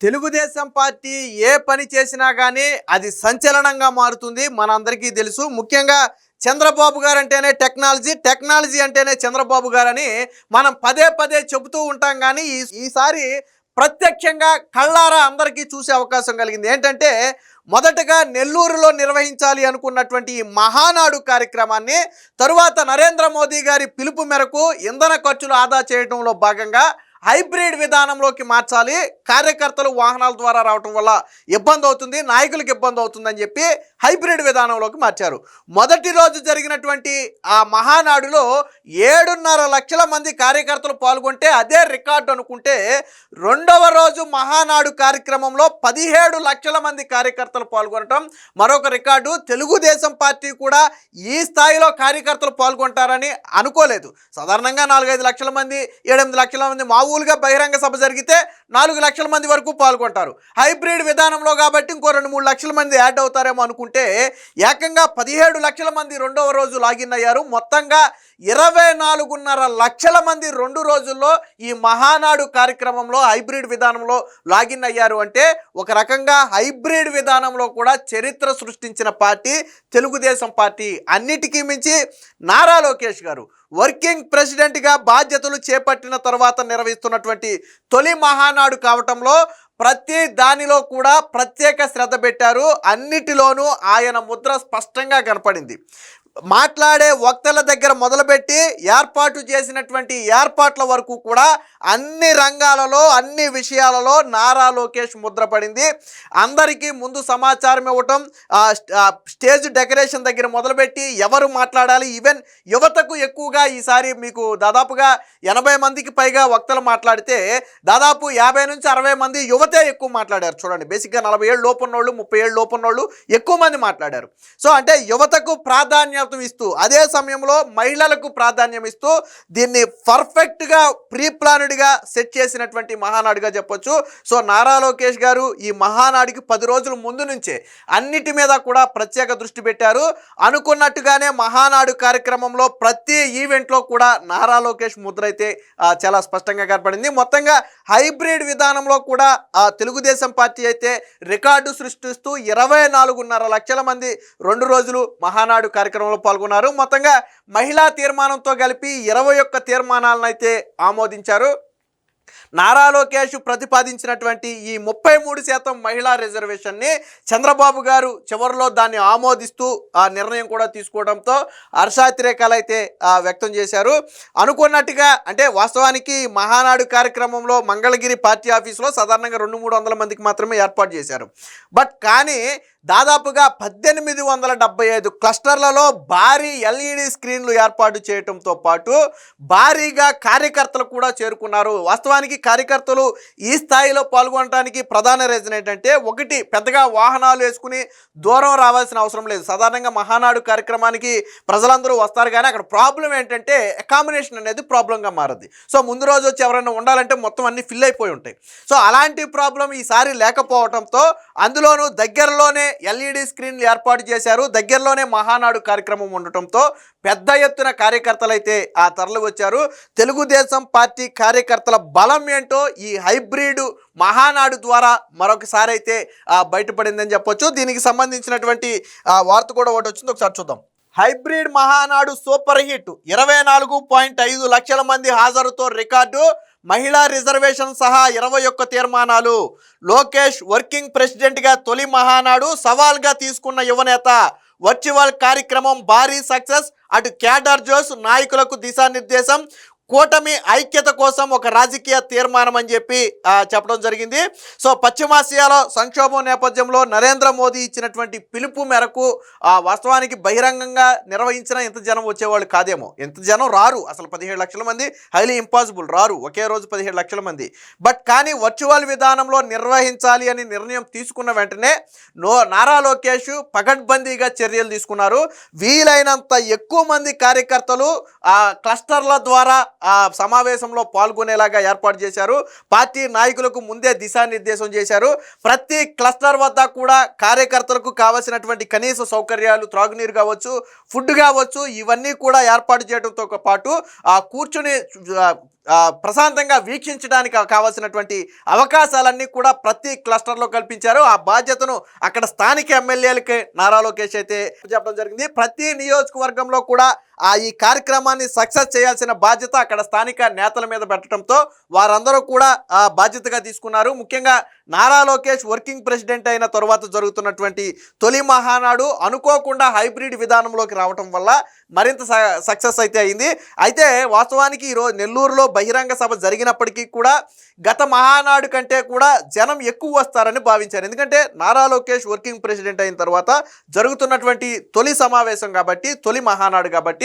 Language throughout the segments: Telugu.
తెలుగుదేశం పార్టీ ఏ పని చేసినా కానీ అది సంచలనంగా మారుతుంది. మనందరికీ తెలుసు. ముఖ్యంగా చంద్రబాబు గారు అంటేనే టెక్నాలజీ, టెక్నాలజీ అంటేనే చంద్రబాబు గారని మనం పదే పదే చెబుతూ ఉంటాం. కానీ ఈసారి ప్రత్యక్షంగా కళ్ళారా అందరికీ చూసే అవకాశం కలిగింది. ఏంటంటే మొదటగా నెల్లూరులో నిర్వహించాలి అనుకున్నటువంటి ఈ మహానాడు కార్యక్రమాన్ని తరువాత నరేంద్ర మోదీ గారి పిలుపు మేరకు ఇంధన ఖర్చులు ఆదా చేయడంలో భాగంగా హైబ్రిడ్ విధానంలోకి మార్చాలి. కార్యకర్తలు వాహనాల ద్వారా రావటం వల్ల ఇబ్బంది అవుతుంది, నాయకులకు ఇబ్బంది అవుతుందని చెప్పి హైబ్రిడ్ విధానంలోకి మార్చారు. మొదటి రోజు జరిగినటువంటి ఆ మహానాడులో 7.5 లక్షల మంది కార్యకర్తలు పాల్గొంటే అదే రికార్డు అనుకుంటే, రెండవ రోజు మహానాడు కార్యక్రమంలో 17 లక్షల మంది కార్యకర్తలు పాల్గొనటం మరొక రికార్డు. తెలుగుదేశం పార్టీ కూడా ఈ స్థాయిలో కార్యకర్తలు పాల్గొంటారని అనుకోలేదు. సాధారణంగా 4-5 లక్షల మంది, 7-8 లక్షల మంది మామూలుగా బహిరంగ సభ జరిగితే 4 లక్షల మంది వరకు పాల్గొంటారు. హైబ్రిడ్ విధానంలో కాబట్టి ఇంకో 2-3 లక్షల మంది యాడ్ అవుతారేమో అనుకుంటే ఏకంగా 17 లక్షల మంది రెండవ రోజు లాగిన్ అయ్యారు. మొత్తంగా 24.5 లక్షల మంది 2 రోజుల్లో ఈ మహానాడు కార్యక్రమంలో హైబ్రిడ్ విధానంలో లాగిన్ అయ్యారు. అంటే ఒక రకంగా హైబ్రిడ్ విధానంలో కూడా చరిత్ర సృష్టించిన పార్టీ తెలుగుదేశం పార్టీ. అన్నిటికీ మించి నారా లోకేష్ గారు వర్కింగ్ ప్రెసిడెంట్గా బాధ్యతలు చేపట్టిన తర్వాత నిర్వహిస్తున్నటువంటి తొలి మహానాడు కావటంలో ప్రతి దానిలో కూడా ప్రత్యేక శ్రద్ధ పెట్టారు. అన్నిటిలోనూ ఆయన ముద్ర స్పష్టంగా కనపడింది. మాట్లాడే వక్తల దగ్గర మొదలుపెట్టి ఏర్పాటు చేసినటువంటి ఏర్పాట్ల వరకు కూడా అన్ని రంగాలలో, అన్ని విషయాలలో నారా లోకేష్ ముద్ర పడింది. అందరికీ ముందు సమాచారం ఇవ్వటం, స్టేజ్ డెకరేషన్ దగ్గర మొదలుపెట్టి ఎవరు మాట్లాడాలి, ఈవెన్ యువతకు ఎక్కువగా ఈసారి మీకు దాదాపుగా 80 మందికి పైగా వక్తలు మాట్లాడితే దాదాపు 50 నుంచి 60 మంది యువతే ఎక్కువ మాట్లాడారు. చూడండి, బేసిక్గా 40 ఏళ్ళు లోపున్నోళ్ళు, 30 ఏళ్ళు లోపున్నోళ్ళు ఎక్కువ మంది మాట్లాడారు. సో అంటే యువతకు ప్రాధాన్యత ఇస్తూ, అదే సమయంలో మహిళలకు ప్రాధాన్యం ఇస్తూ దీన్ని పర్ఫెక్ట్గా ప్రీ ప్లాన్డ్గా సెట్ చేసినటువంటి మహానాడుగా చెప్పొచ్చు. సో నారా లోకేష్ గారు ఈ మహానాడికి 10 రోజుల ముందు నుంచే అన్నిటి మీద కూడా ప్రత్యేక దృష్టి పెట్టారు. అనుకున్నట్టుగానే మహానాడు కార్యక్రమంలో ప్రతి ఈవెంట్లో కూడా నారా లోకేష్ ముద్ర అయితే చాలా స్పష్టంగా కనపడింది. మొత్తంగా హైబ్రిడ్ విధానంలో కూడా తెలుగుదేశం పార్టీ అయితే రికార్డు సృష్టిస్తూ 24.5 లక్షల మంది 2 రోజులు మహానాడు కార్యక్రమంలో పాల్గొన్నారు. మొత్తంగా మహిళా తీర్మానంతో కలిపి 21 తీర్మానాలను అయితే ఆమోదించారు. నారా లోకేష్ ప్రతిపాదించినటువంటి ఈ 33% మహిళా రిజర్వేషన్ని చంద్రబాబు గారు చివరిలో దాన్ని ఆమోదిస్తూ ఆ నిర్ణయం కూడా తీసుకోవడంతో హర్షాతిరేకాలు అయితే వ్యక్తం చేశారు. అనుకున్నట్టుగా అంటే వాస్తవానికి మహానాడు కార్యక్రమంలో మంగళగిరి పార్టీ ఆఫీసులో సాధారణంగా 200-300 మందికి మాత్రమే ఏర్పాటు చేశారు. కానీ దాదాపుగా 1875 క్లస్టర్లలో భారీ ఎల్ఈడి స్క్రీన్లు ఏర్పాటు చేయడంతో పాటు భారీగా కార్యకర్తలు కూడా చేరుకున్నారు. వాస్తవానికి కార్యకర్తలు ఈ స్థాయిలో పాల్గొనడానికి ప్రధాన రీజన్ ఏంటంటే, ఒకటి, పెద్దగా వాహనాలు వేసుకుని దూరం రావాల్సిన అవసరం లేదు. సాధారణంగా మహానాడు కార్యక్రమానికి ప్రజలందరూ వస్తారు, కానీ అక్కడ ప్రాబ్లం ఏంటంటే అకామిడేషన్ అనేది ప్రాబ్లంగా మారుద్ది. సో ముందు రోజు వచ్చి ఎవరైనా ఉండాలంటే మొత్తం అన్ని ఫిల్ అయిపోయి ఉంటాయి. సో అలాంటి ప్రాబ్లం ఈసారి లేకపోవడంతో అందులోనూ దగ్గరలోనే ఎల్ఈడి స్క్రీన్లు ఏర్పాటు చేశారు. దగ్గరలోనే మహానాడు కార్యక్రమం ఉండటంతో పెద్ద ఎత్తున కార్యకర్తలు అయితే తరలి వచ్చారు. తెలుగుదేశం పార్టీ కార్యకర్తల బలం ఏంటో ఈ హైబ్రిడ్ మహానాడు ద్వారా మరొకసారి అయితే బయటపడిందని చెప్పొచ్చు. దీనికి సంబంధించినటువంటి వార్త కూడా ఒకటి వచ్చింది, ఒకసారి చూద్దాం. హైబ్రిడ్ మహానాడు సూపర్ హిట్, 24.5 లక్షల మంది హాజరుతో రికార్డు, మహిళా రిజర్వేషన్ సహా 21 తీర్మానాలు. లోకేష్ వర్కింగ్ ప్రెసిడెంట్గా తొలి మహానాడు సవాల్గా తీసుకున్న యువనేత. వర్చువల్ కార్యక్రమం భారీ సక్సెస్, అటు క్యాడర్ జోస్, నాయకులకు దిశానిర్దేశం, కూటమి ఐక్యత కోసం ఒక రాజకీయ తీర్మానం అని చెప్పి చెప్పడం జరిగింది. సో పశ్చిమాసియాలో సంక్షోభం నేపథ్యంలో నరేంద్ర మోదీ ఇచ్చినటువంటి పిలుపు మేరకు వాస్తవానికి బహిరంగంగా నిర్వహించిన ఇంత జనం వచ్చేవాళ్ళు కాదేమో, ఎంత జనం రారు అసలు. 17 లక్షల మంది హైలీ ఇంపాసిబుల్, రారు ఒకే రోజు 17 లక్షల మంది. కానీ వర్చువల్ విధానంలో నిర్వహించాలి అని నిర్ణయం తీసుకున్న వెంటనే నారా లోకేష్ పకడ్బందీగా చర్యలు తీసుకున్నారు. వీలైనంత ఎక్కువ మంది కార్యకర్తలు క్లస్టర్ల ద్వారా ఆ సమావేశంలో పాల్గొనేలాగా ఏర్పాటు చేశారు. పార్టీ నాయకులకు ముందే దిశానిర్దేశం చేశారు. ప్రతి క్లస్టర్ వద్ద కూడా కార్యకర్తలకు కావాల్సినటువంటి కనీస సౌకర్యాలు, త్రాగునీరు కావచ్చు, ఫుడ్ కావచ్చు, ఇవన్నీ కూడా ఏర్పాటు చేయడంతో పాటు కూర్చుని ప్రశాంతంగా వీక్షించడానికి కావాల్సినటువంటి అవకాశాలన్నీ కూడా ప్రతి క్లస్టర్లో కల్పించారు. ఆ బాధ్యతను అక్కడ స్థానిక ఎమ్మెల్యేలకి నారా లోకేష్ అయితే చెప్పడం జరిగింది. ప్రతి నియోజకవర్గంలో కూడా ఈ కార్యక్రమాన్ని సక్సెస్ చేయాల్సిన బాధ్యత అక్కడ స్థానిక నేతల మీద పెట్టడంతో వారందరూ కూడా బాధ్యతగా తీసుకున్నారు. ముఖ్యంగా నారా లోకేష్ వర్కింగ్ ప్రెసిడెంట్ అయిన తర్వాత జరుగుతున్నటువంటి తొలి మహానాడు అనుకోకుండా హైబ్రిడ్ విధానంలోకి రావటం వల్ల మరింత సక్సెస్ అయితే అయింది. అయితే వాస్తవానికి ఈరోజు నెల్లూరులో బహిరంగ సభ జరిగినప్పటికీ కూడా గత మహానాడు కంటే కూడా జనం ఎక్కువ వస్తారని భావించారు. ఎందుకంటే నారా లోకేష్ వర్కింగ్ ప్రెసిడెంట్ అయిన తర్వాత జరుగుతున్నటువంటి తొలి సమావేశం కాబట్టి, తొలి మహానాడు కాబట్టి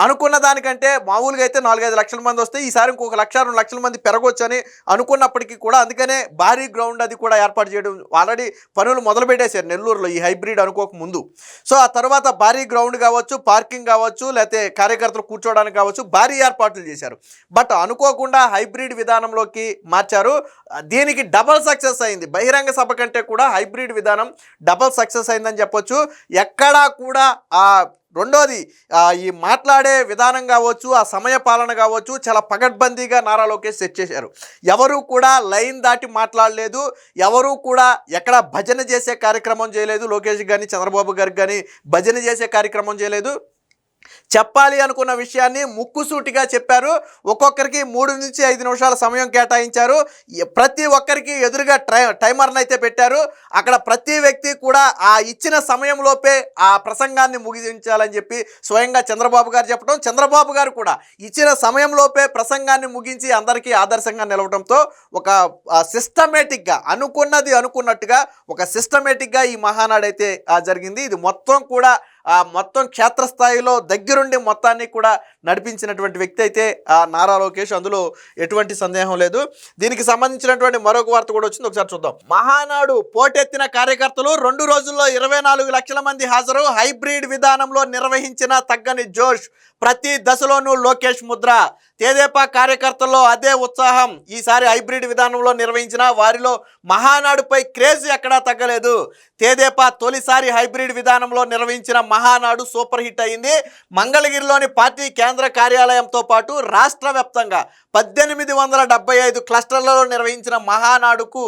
అనుకున్న దానికంటే మామూలుగా అయితే 4-5 లక్షల మంది వస్తే ఈసారి ఇంకొక 1-2 లక్షల మంది పెరగొచ్చని అనుకున్నప్పటికీ కూడా అందుకనే భారీ గ్రౌండ్ అది కూడా ఏర్పాటు చేయడం ఆల్రెడీ పనులు మొదలు పెట్టేశారు నెల్లూరులో ఈ హైబ్రిడ్ అనుకోక ముందు. సో ఆ తర్వాత భారీ గ్రౌండ్ కావచ్చు, పార్కింగ్ కావచ్చు, లేకపోతే కార్యకర్తలు కూర్చోవడానికి కావచ్చు, భారీ ఏర్పాట్లు చేశారు. బట్ అనుకోకుండా హైబ్రిడ్ విధానంలోకి మార్చారు. దీనికి డబల్ సక్సెస్ అయింది. బహిరంగ సభ కంటే కూడా హైబ్రిడ్ విధానం డబల్ సక్సెస్ అయిందని చెప్పొచ్చు. ఎక్కడా కూడా రెండోది ఈ మాట్లాడే విధానం కావచ్చు, ఆ సమయ పాలన కావచ్చు, చాలా పగడ్బందీగా నారా లోకేష్ సెట్ చేశారు. ఎవరు కూడా లైన్ దాటి మాట్లాడలేదు. ఎవరు కూడా ఎక్కడ భజన చేసే కార్యక్రమం చేయలేదు. లోకేష్ కానీ చంద్రబాబు గారికి కానీ భజన చేసే కార్యక్రమం చేయలేదు. చెప్పాలి అనుకున్న విషయాన్ని ముక్కుసూటిగా చెప్పారు. ఒక్కొక్కరికి 3 నుంచి 5 నిమిషాల సమయం కేటాయించారు. ప్రతి ఒక్కరికి ఎదురుగా టైమర్ని అయితే పెట్టారు. అక్కడ ప్రతి వ్యక్తి కూడా ఆ ఇచ్చిన సమయంలోపే ఆ ప్రసంగాన్ని ముగించాలని చెప్పి స్వయంగా చంద్రబాబు గారు చెప్పడం, చంద్రబాబు గారు కూడా ఇచ్చిన సమయంలోపే ప్రసంగాన్ని ముగించి అందరికీ ఆదర్శంగా నిలవడంతో ఒక సిస్టమేటిక్గా అనుకున్నది అనుకున్నట్టుగా ఒక సిస్టమేటిక్గా ఈ మహానాడు అయితే జరిగింది. ఇది మొత్తం కూడా మొత్తం క్షేత్రస్థాయిలో దగ్గరుండి మొత్తాన్ని కూడా నడిపించినటువంటి వ్యక్తి అయితే నారా లోకేష్, అందులో ఎటువంటి సందేహం లేదు. దీనికి సంబంధించినటువంటి మరొక వార్త కూడా వచ్చింది, ఒకసారి చూద్దాం. మహానాడు పోటెత్తిన కార్యకర్తలు 2 రోజుల్లో 24 లక్షల మంది హాజరు. హైబ్రిడ్ విధానంలో నిర్వహించిన తగ్గని జోష్. ప్రతి దశలోనూ లోకేష్ ముద్ర. తెదేపా కార్యకర్తల్లో అదే ఉత్సాహం. ఈసారి హైబ్రిడ్ విధానంలో నిర్వహించిన వారిలో మహానాడుపై క్రేజ్ ఎక్కడా తగ్గలేదు. తెదేపా తొలిసారి హైబ్రిడ్ విధానంలో నిర్వహించిన మహానాడు సూపర్ హిట్ అయింది. మంగళగిరిలోని పార్టీ కేంద్ర కార్యాలయంతో పాటు రాష్ట్ర వ్యాప్తంగా 1875 క్లస్టర్లలో నిర్వహించిన మహానాడుకు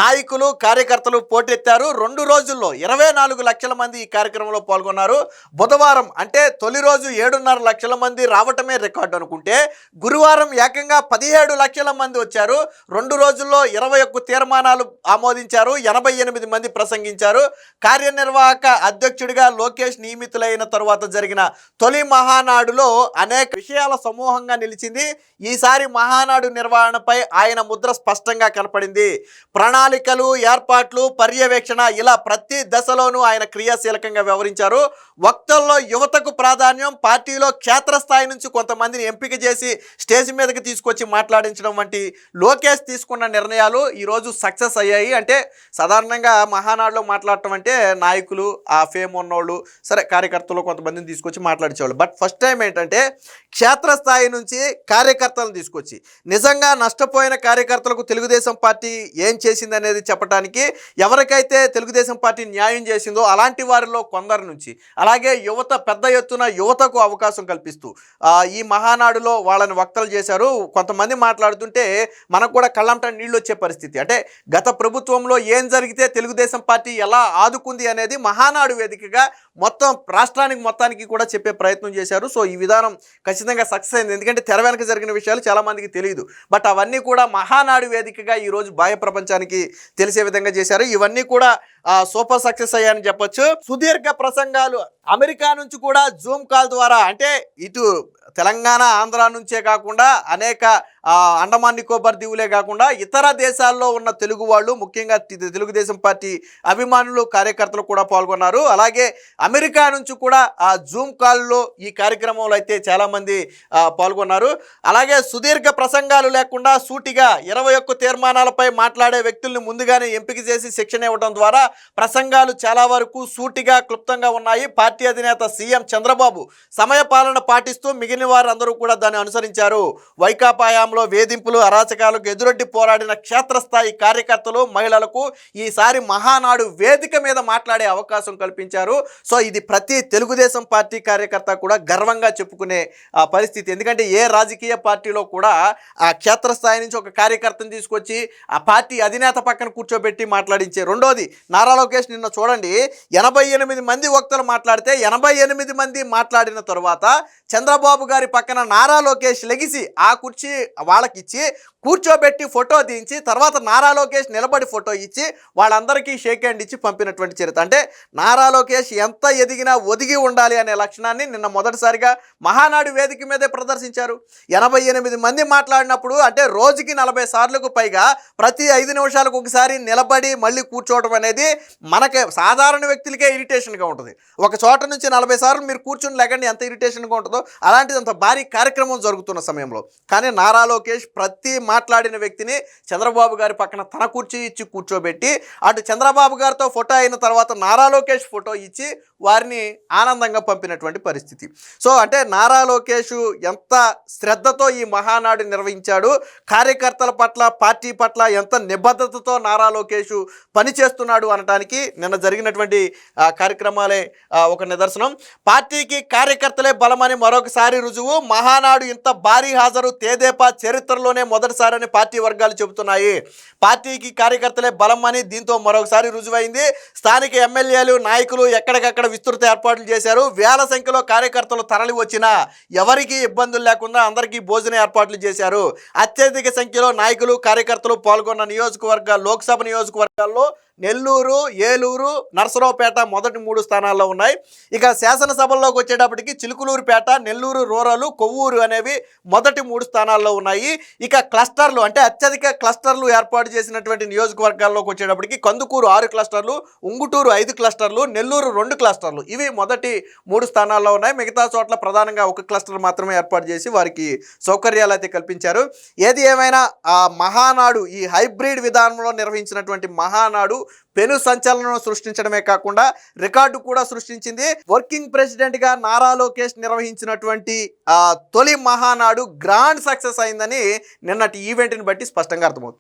నాయకులు, కార్యకర్తలు పోటెత్తారు. 2 రోజుల్లో 24 లక్షల మంది ఈ కార్యక్రమంలో పాల్గొన్నారు. బుధవారం అంటే తొలి రోజు 7.5 లక్షల మంది రావటమే రికార్డు అనుకుంటే, గురువారం ఏకంగా 17 లక్షల మంది వచ్చారు. 2 రోజుల్లో 21 తీర్మానాలు ఆమోదించారు. 88 మంది ప్రసంగించారు. కార్యనిర్వాహక అధ్యక్షుడిగా లోకేష్ నియమితులైన తరువాత జరిగిన తొలి మహానాడులో అనేక విషయాల సమూహంగా నిలిచింది. ఈసారి మహానాడు నిర్వహణపై ఆయన ముద్ర స్పష్టంగా కనపడింది. ప్రణాళికలు, ఏర్పాట్లు, పర్యవేక్షణ ఇలా ప్రతి దశలోనూ ఆయన క్రియాశీలకంగా వ్యవహరించారు. వక్తల్లో యువతకు ప్రాధాన్యం. పార్టీలో క్షేత్రస్థాయి నుంచి కొంతమందిని ఎంపిక చేసి స్టేజ్ మీదకి తీసుకొచ్చి మాట్లాడించడం వంటి లోకేష్ తీసుకున్న నిర్ణయాలు ఈరోజు సక్సెస్ అయ్యాయి. అంటే సాధారణంగా మహానాడులో మాట్లాడటం అంటే నాయకులు, ఆ ఫేమ్ ఉన్నోళ్ళు, సరే కార్యకర్తలు కొంతమందిని తీసుకొచ్చి మాట్లాడించేవాళ్ళు. బట్ ఫస్ట్ టైం ఏంటంటే క్షేత్రస్థాయి నుంచి కార్యకర్తలను తీసుకొచ్చి నిజంగా నష్టపోయిన కార్యకర్తలకు తెలుగుదేశం పార్టీ ఏం చేసింది అనేది చెప్పడానికి, ఎవరికైతే తెలుగుదేశం పార్టీ న్యాయం చేసిందో అలాంటి వారిలో కొందరి నుంచి, అలాగే యువత పెద్ద ఎత్తున యువతకు అవకాశం కల్పిస్తూ ఈ మహానాడులో వాళ్ళని వక్తలు చేశారు. కొంతమంది మాట్లాడుతుంటే మనకు కూడా కళ్ళంట నీళ్ళు వచ్చే పరిస్థితి. అంటే గత ప్రభుత్వంలో ఏం జరిగితే తెలుగుదేశం పార్టీ ఎలా ఆదుకుంది అనేది మహానాడు వేదికగా మొత్తం రాష్ట్రానికి మొత్తానికి కూడా చెప్పే ప్రయత్నం చేశారు. సో ఈ విధానం ఖచ్చితంగా సక్సెస్ అయింది. ఎందుకంటే తెర వెనక జరిగిన విషయాలు చాలా మందికి తెలియదు. బట్ అవన్నీ కూడా మహానాడు వేదికగా ఈరోజు బాహ్య ప్రపంచానికి తెలిసే విధంగా చేశారు. ఇవన్నీ కూడా సూపర్ సక్సెస్ అయ్యాయని చెప్పొచ్చు. సుదీర్ఘ ప్రసంగాలు. అమెరికా నుంచి కూడా జూమ్ కాల్ ద్వారా, అంటే ఇటు తెలంగాణ, ఆంధ్ర నుంచే కాకుండా అనేక అండమాన్ నికోబార్ దీవులే కాకుండా ఇతర దేశాల్లో ఉన్న తెలుగు వాళ్ళు, ముఖ్యంగా తెలుగుదేశం పార్టీ అభిమానులు, కార్యకర్తలు కూడా పాల్గొన్నారు. అలాగే అమెరికా నుంచి కూడా జూమ్ కాల్లో ఈ కార్యక్రమంలో అయితే చాలామంది పాల్గొన్నారు. అలాగే సుదీర్ఘ ప్రసంగాలు లేకుండా సూటిగా 21 తీర్మానాలపై మాట్లాడే వ్యక్తుల్ని ముందుగానే ఎంపిక చేసి శిక్షణ ఇవ్వడం ద్వారా ప్రసంగాలు చాలా వరకు సూటిగా క్లుప్తంగా ఉన్నాయి. పార్టీ అధినేత సీఎం చంద్రబాబు సమయపాలన పాటిస్తూ మిగిలిన వారందరూ కూడా దాన్ని అనుసరించారు. వైకాపా హయాంలో వేధింపులు అరాచకాలకు ఎదురొడ్డి పోరాడిన క్షేత్రస్థాయి కార్యకర్తలు మహిళలకు ఈసారి మహానాడు వేదిక మీద మాట్లాడే అవకాశం కల్పించారు. సో ఇది ప్రతి తెలుగుదేశం పార్టీ కార్యకర్త కూడా గర్వంగా చెప్పుకునే పరిస్థితి. ఎందుకంటే ఏ రాజకీయ పార్టీలో కూడా ఆ క్షేత్రస్థాయి నుంచి ఒక కార్యకర్తను తీసుకొచ్చి ఆ పార్టీ అధినేత పక్కన కూర్చోబెట్టి మాట్లాడించే. రెండోది, నారా లోకేష్ నిన్న చూడండి 88 మంది వక్తలు మాట్లాడితే 88 మంది మాట్లాడిన తరువాత చంద్రబాబు గారి పక్కన నారా లోకేష్ లెగిసి ఆ కుర్చీ వాళ్ళకిచ్చి కూర్చోబెట్టి ఫోటో దించి తర్వాత నారా లోకేష్ నిలబడి ఫోటో ఇచ్చి వాళ్ళందరికీ షేక్ హ్యాండ్ ఇచ్చి పంపినటువంటి చరిత్ర. అంటే నారా లోకేష్ ఎంత ఎదిగినా ఒదిగి ఉండాలి అనే లక్షణాన్ని నిన్న మొదటిసారిగా మహానాడు వేదిక మీదే ప్రదర్శించారు. 88 మంది మాట్లాడినప్పుడు అంటే రోజుకి 40 సార్లకు పైగా ప్రతి 5 నిమిషాలకు ఒకసారి నిలబడి మళ్ళీ కూర్చోవడం అనేది మనకే సాధారణ వ్యక్తులకే ఇరిటేషన్గా ఉంటుంది. ఒక చోట నుంచి 40 సార్లు మీరు కూర్చుని లేకండి ఎంత ఇరిటేషన్గా ఉంటుందో అలాంటిది అంత భారీ కార్యక్రమం జరుగుతున్న సమయంలో. కానీ నారా లోకేష్ ప్రతి మాట్లాడిన వ్యక్తిని చంద్రబాబు గారి పక్కన తన కుర్చీ ఇచ్చి కూర్చోబెట్టి అటు చంద్రబాబు గారితో ఫోటో అయిన తర్వాత నారా లోకేష్ ఫోటో ఇచ్చి వారిని ఆనందంగా పంపినటువంటి పరిస్థితి. సో అంటే నారా లోకేష్ ఎంత శ్రద్ధతో ఈ మహానాడు నిర్వహించాడు, కార్యకర్తల పట్ల పార్టీ పట్ల ఎంత నిబద్ధతతో నారా లోకేష్ పనిచేస్తున్నాడు అనడానికి నిన్న జరిగినటువంటి కార్యక్రమాలే ఒక నిదర్శనం. పార్టీకి కార్యకర్తలే బలమని మరొకసారి రుజువు. మహానాడు ఇంత భారీ హాజరు తేదేపా చరిత్రలోనే మొదటిసారని పార్టీ వర్గాలు చెబుతున్నాయి. పార్టీకి కార్యకర్తలే బలం అని దీంతో మరొకసారి రుజువైంది. స్థానిక ఎమ్మెల్యేలు నాయకులు ఎక్కడికక్కడ విస్తృత ఏర్పాట్లు చేశారు. వేల సంఖ్యలో కార్యకర్తలు తరలి వచ్చినా ఎవరికి ఇబ్బందులు లేకుండా అందరికీ భోజన ఏర్పాట్లు చేశారు. అత్యధిక సంఖ్యలో నాయకులు కార్యకర్తలు పాల్గొన్న లోక్సభ నియోజకవర్గాల్లో నెల్లూరు, ఏలూరు, నరసరావుపేట మొదటి 3 స్థానాల్లో ఉన్నాయి. ఇక శాసనసభల్లోకి వచ్చేటప్పటికి చిలుకులూరుపేట, నెల్లూరు రూరల్, కొవ్వూరు అనేవి మొదటి 3 స్థానాల్లో ఉన్నాయి. ఇక క్లస్టర్లు అంటే అత్యధిక క్లస్టర్లు ఏర్పాటు చేసినటువంటి నియోజకవర్గాల్లోకి వచ్చేటప్పటికి కందుకూరు 6 క్లస్టర్లు, ఉంగుటూరు 5 క్లస్టర్లు, నెల్లూరు 2 క్లస్టర్లు ఇవి మొదటి 3 స్థానాల్లో ఉన్నాయి. మిగతా చోట్ల ప్రధానంగా ఒక క్లస్టర్ మాత్రమే ఏర్పాటు చేసి వారికి సౌకర్యాలు అయితే కల్పించారు. ఏది ఏమైనా ఆ మహానాడు ఈ హైబ్రిడ్ విధానంలో నిర్వహించినటువంటి మహానాడు పెను సంచలనం సృష్టించడమే కాకుండా రికార్డు కూడా సృష్టించింది. వర్కింగ్ ప్రెసిడెంట్ గా నారా లోకేష్ నిర్వహించినటువంటి తొలి మహానాడు గ్రాండ్ సక్సెస్ అయిందని నిన్నటి ఈవెంట్ని బట్టి స్పష్టంగా అర్థమవుతుంది.